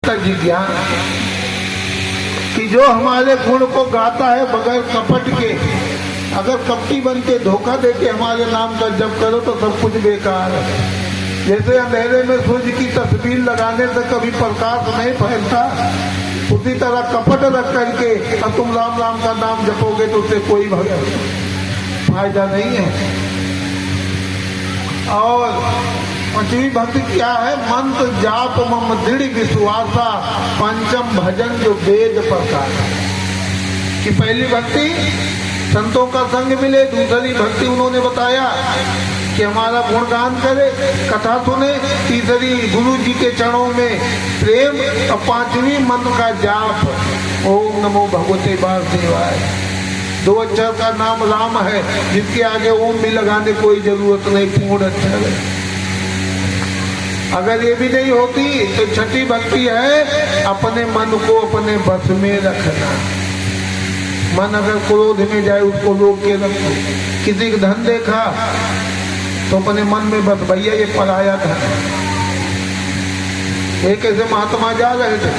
ज्ञान कि जो हमारे गुण को गाता है बगैर कपट के, अगर कपटी बन के धोखा दे के हमारे नाम का जप करो तो सब कुछ बेकार है। जैसे अंधेरे में सूर्य की तस्वीर लगाने से कभी प्रकाश नहीं फैलता, उसी तरह कपट रख करके अब तुम राम राम का नाम जपोगे तो उससे कोई फायदा नहीं है। और पांचवी भक्ति क्या है? मंत्र जाप मम दृढ़ विश्वासा पंचम भजन जो वेद प्रकार। कि पहली भक्ति संतों का संग मिले, दूसरी भक्ति उन्होंने बताया कि हमारा गुणगान करे, कथा सुने, तीसरी गुरु जी के चरणों में प्रेम, और पांचवी मंत्र का जाप ओम नमो भगवते वासुदेवाय। 2 अक्षर का नाम राम है, जिसके आगे ओम भी लगाने कोई जरूरत नहीं, पूर्ण अक्षर है। अगर ये भी नहीं होती तो छठी भक्ति है अपने मन को अपने बस में रखना। मन अगर क्रोध में जाए उसको रोक के रखो। किसी का धन देखा तो अपने मन में बस भैया ये पराया धन। एक ऐसे महात्मा जा रहे थे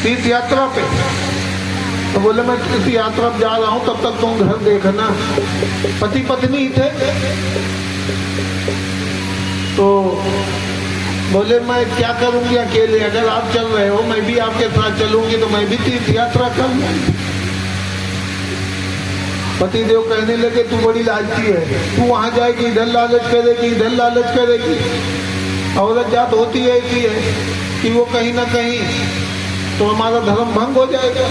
तीर्थ यात्रा पे, तो बोले मैं किसी यात्रा पे जा रहा हूँ, तब तक तुम घर देखना। पति पत्नी ही थे, तो बोले मैं क्या करूंगी अकेले, अगर आप चल रहे हो मैं भी आपके साथ चलूंगी तो मैं भी तीर्थ यात्रा करूंगी। पतिदेव कहने लगे तू बड़ी लालची है, तू वहां जाएगी इधर लालच करेगी, इधर लालच करेगी। औरत जात होती है कि वो कहीं ना कहीं तो हमारा धर्म भंग हो जाएगा,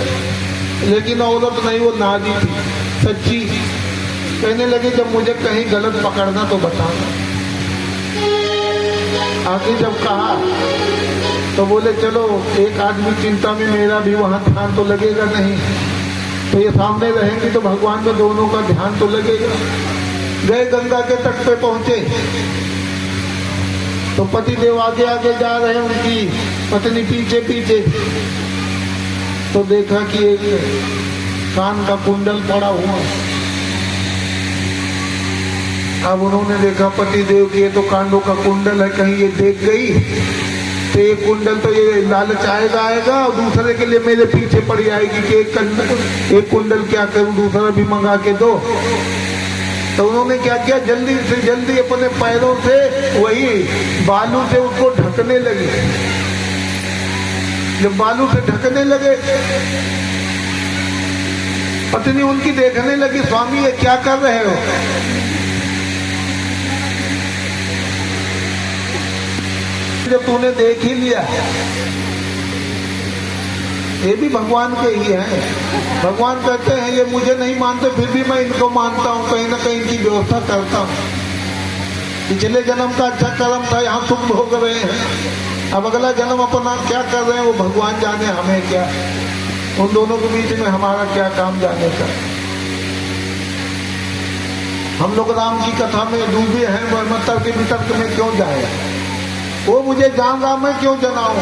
लेकिन औरत नहीं, वो नारी थी सच्ची। कहने लगे जब मुझे कहीं गलत पकड़ना तो बताना। आगे जब कहा तो बोले चलो एक आदमी चिंता में, मेरा भी वहां ध्यान तो लगेगा नहीं, तो ये सामने रहेंगे तो भगवान में दोनों का ध्यान तो लगेगा। गए गंगा के तट पे पहुंचे तो पति देव आगे आगे जा रहे हैं, उनकी पत्नी पीछे पीछे। तो देखा कि एक कान का कुंडल पड़ा हुआ। अब उन्होंने देखा पति देव की ये तो कांडों का कुंडल है, कहीं ये देख गई तो ये कुंडल तो ये लालच आएगा और दूसरे के लिए मेरे पीछे पड़ जाएगी कि एक कुंडल क्या करूं, दूसरा भी मंगा के दो। तो उन्होंने क्या किया, जल्दी से जल्दी अपने पैरों से वही बालू से उसको ढकने लगे। जब बालू से ढकने लगे पत्नी उनकी देखने लगी, स्वामी ये क्या कर रहे हो? जब तूने देख ही लिया, ये भी भगवान के ही है। भगवान कहते हैं ये मुझे नहीं मानते फिर भी मैं इनको मानता हूँ, कहीं ना कहीं इनकी व्यवस्था करता हूँ। पिछले जन्म का अच्छा कर्म था, यहाँ सुख भोग रहे हैं, अब अगला जन्म अपना क्या कर रहे हैं वो भगवान जाने, हमें क्या। उन दोनों के बीच में हमारा क्या काम जाने का। हम लोग राम की कथा में डूबे हैं, वह तर्क वितर्क में क्यों जाए? वो मुझे जान रहा, मैं क्यों जनाऊं?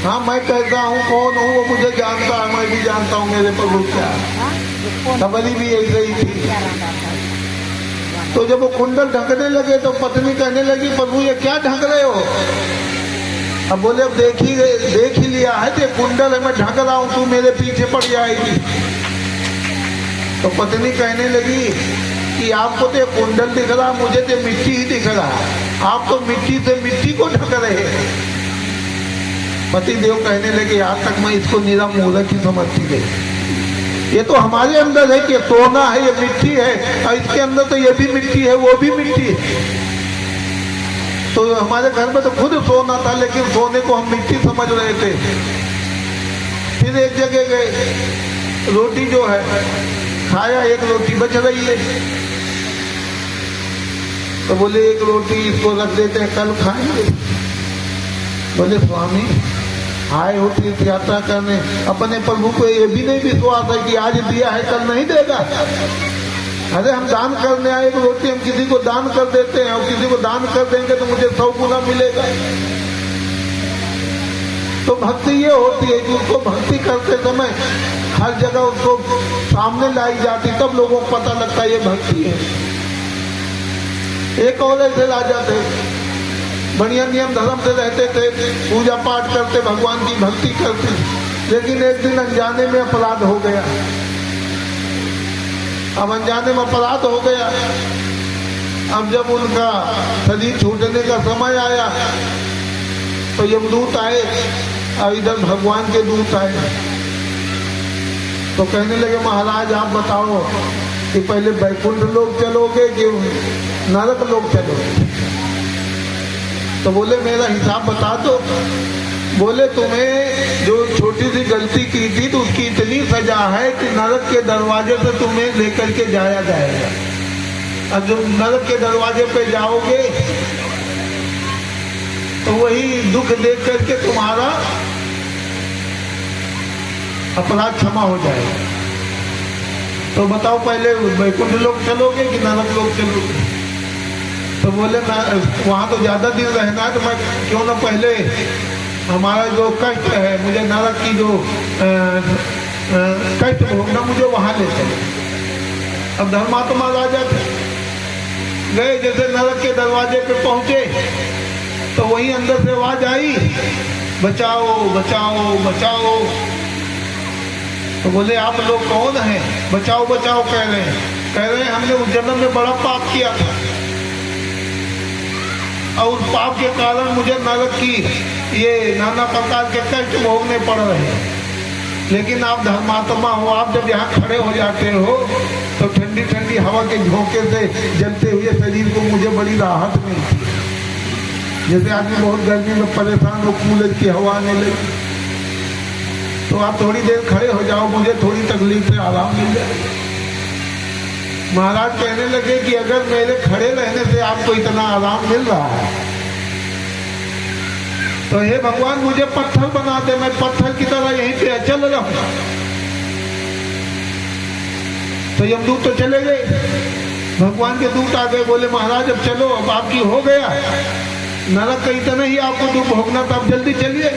हाँ मैं कहता हूँ कौन हूँ, वो मुझे जानता है, मैं भी जानता हूँ मेरे प्रभु क्या। सबरी भी ऐसे ही थी। तो जब वो कुंडल ढकने लगे तो पत्नी कहने लगी प्रभु ये क्या ढक रहे हो? अब बोले अब देख ही लिया है, तो कुंडल है मैं ढक रहा हूँ, तू मेरे पीछे पड़ जाएगी। तो पत्नी कहने लगी कि आपको तो कुंडल दिख रहा, मुझे तो मिट्टी ही दिख रहा, आप तो मिट्टी से मिट्टी को ढक रहे हैं। पति देव कहने लगे आज तक मैं इसको निरा मूर्ख ही समझती गई। ये तो हमारे अंदर है कि सोना है, ये मिट्टी है, और इसके अंदर तो ये भी मिट्टी है, वो भी मिट्टी है। तो हमारे घर में तो खुद सोना था, लेकिन सोने को हम मिट्टी समझ रहे थे। फिर एक जगह गए, रोटी जो है खाया, एक रोटी बच रही है, तो बोले एक रोटी इसको रख देते हैं, कल खाएंगे। बोले स्वामी आए हो तीर्थ यात्रा करने, अपने प्रभु को ये भी नहीं विश्वास है कि आज दिया है कल नहीं देगा। अरे हम दान करने आए, एक रोटी हम किसी को दान कर देते हैं, और किसी को दान कर देंगे तो मुझे 100 गुना मिलेगा। तो भक्ति ये होती है कि उसको भक्ति करते समय हर जगह उसको सामने लाई जाती, तब लोगों को पता लगता है ये भक्ति है। एक और ऐसे राजा थे, बढ़िया नियम धर्म से रहते थे, पूजा पाठ करते, भगवान की भक्ति करते, लेकिन एक दिन अनजाने में अपराध हो गया। अब अनजाने में अपराध हो गया। अब जब उनका शरीर छूटने का समय आया तो यमदूत आए और इधर भगवान के दूत आए। तो कहने लगे महाराज आप बताओ कि पहले वैकुंठ लोग चलोगे कि नरक लोग चलोगे? तो बोले मेरा हिसाब बता दो। बोले तुम्हें जो छोटी सी गलती की थी तो उसकी इतनी सजा है कि नरक के दरवाजे से तुम्हें लेकर के जाया जाएगा। अब जब नरक के दरवाजे पे जाओगे तो वही दुख देख करके तुम्हारा अपराध क्षमा हो जाएगा। तो बताओ पहले वैकुंठ लोग चलोगे कि नरक लोग चलोगे? तो बोले वहां तो ज्यादा दिन रहना है तो मैं क्यों ना पहले हमारा जो कष्ट है, मुझे नरक की जो कष्ट भोगना, मुझे वहां ले चले। अब धर्मात्मा राजा गए, जैसे नरक के दरवाजे पे पहुंचे तो वहीं अंदर से आवाज आई, बचाओ बचाओ बचाओ। तो बोले आप लोग कौन हैं? बचाओ बचाओ कह रहे हैं हमने उस जन्म में बड़ा पाप किया था और उस पाप के कारण मुझे नरक की ये नाना प्रकार के कष्ट भोगने पड़ रहे हैं। लेकिन आप धर्मात्मा हो, आप जब यहाँ खड़े हो जाते हो तो ठंडी ठंडी हवा के झोंके से जलते हुए शरीर को मुझे बड़ी राहत मिलती है। जैसे आदमी बहुत गर्मी में परेशान हो, कूलर की हवा आने लगी, तो आप थोड़ी देर खड़े हो जाओ, मुझे थोड़ी तकलीफ से आराम मिल जाए। महाराज कहने लगे कि अगर मेरे खड़े रहने से आपको इतना आराम मिल रहा है तो हे भगवान मुझे पत्थर बना दे, मैं पत्थर की तरह यहीं पे चल रहा हूं। तो यमदूत तो चले गए, भगवान के दूत आ गए, बोले महाराज अब चलो, अब आपकी हो गया, नरक का इतना ही आपको दुख भोगना था, अब जल्दी चलिए।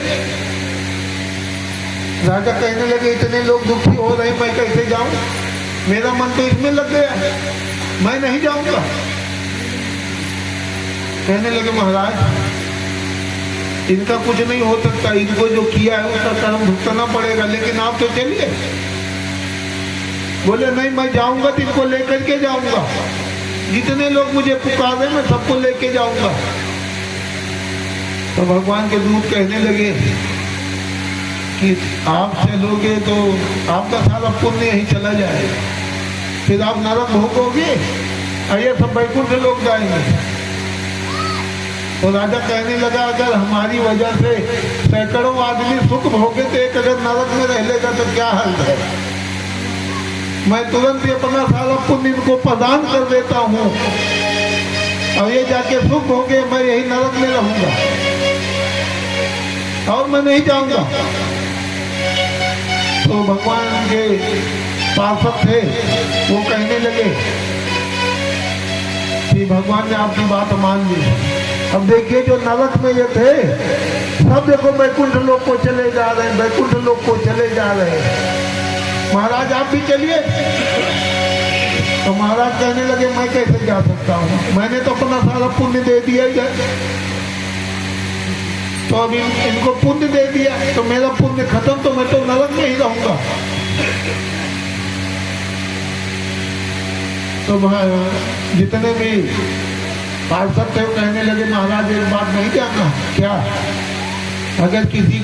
राजा कहने लगे इतने लोग दुखी हो रहे, मैं कैसे जाऊं? मेरा मन तो इसमें लग गया, मैं नहीं जाऊंगा। कहने लगे महाराज इनका कुछ नहीं हो सकता, इनको जो किया है उसका कर्म भुगतना पड़ेगा, लेकिन आप तो चलिए। बोले नहीं मैं जाऊंगा तो इनको लेकर के जाऊंगा, जितने लोग मुझे पुकारे मैं सबको लेके जाऊंगा। तो भगवान के दूत कहने लगे कि आप चलोगे तो आपका सारा पुण्य ही चला जाएगा, फिर आप नरक भोगोगे और ये सब वैकुंठ लोग जाएंगे। तो राजा कहने लगा अगर हमारी वजह से सैकड़ों आदमी सुख भोगे तो एक अगर नरक में रह लेगा तो क्या हाल है? मैं तुरंत ही अपना सारा पुण्य इनको प्रदान कर देता हूँ और ये जाके सुख भोगे, मैं यही नरक में रहूंगा और मैं नहीं जाऊंगा। तो भगवान के पार्षद थे वो कहने लगे कि भगवान ने आपकी बात मान ली। अब देखिए जो नरक में ये थे सब देखो वैकुंठ लोक को चले जा रहे हैं, वैकुंठ लोक को चले जा रहे हैं। महाराज आप भी चलिए। तो महाराज कहने लगे मैं कैसे जा सकता हूँ, मैंने तो अपना सारा पुण्य दे दिया ही है, तो अभी इनको पुण्य दे दिया तो मेरा पुण्य खत्म, तो मैं तो नरक में ही रहूंगा। तो जितने भी पार्षद थे कहने लगे महाराज एक बात नहीं जानना क्या, अगर किसी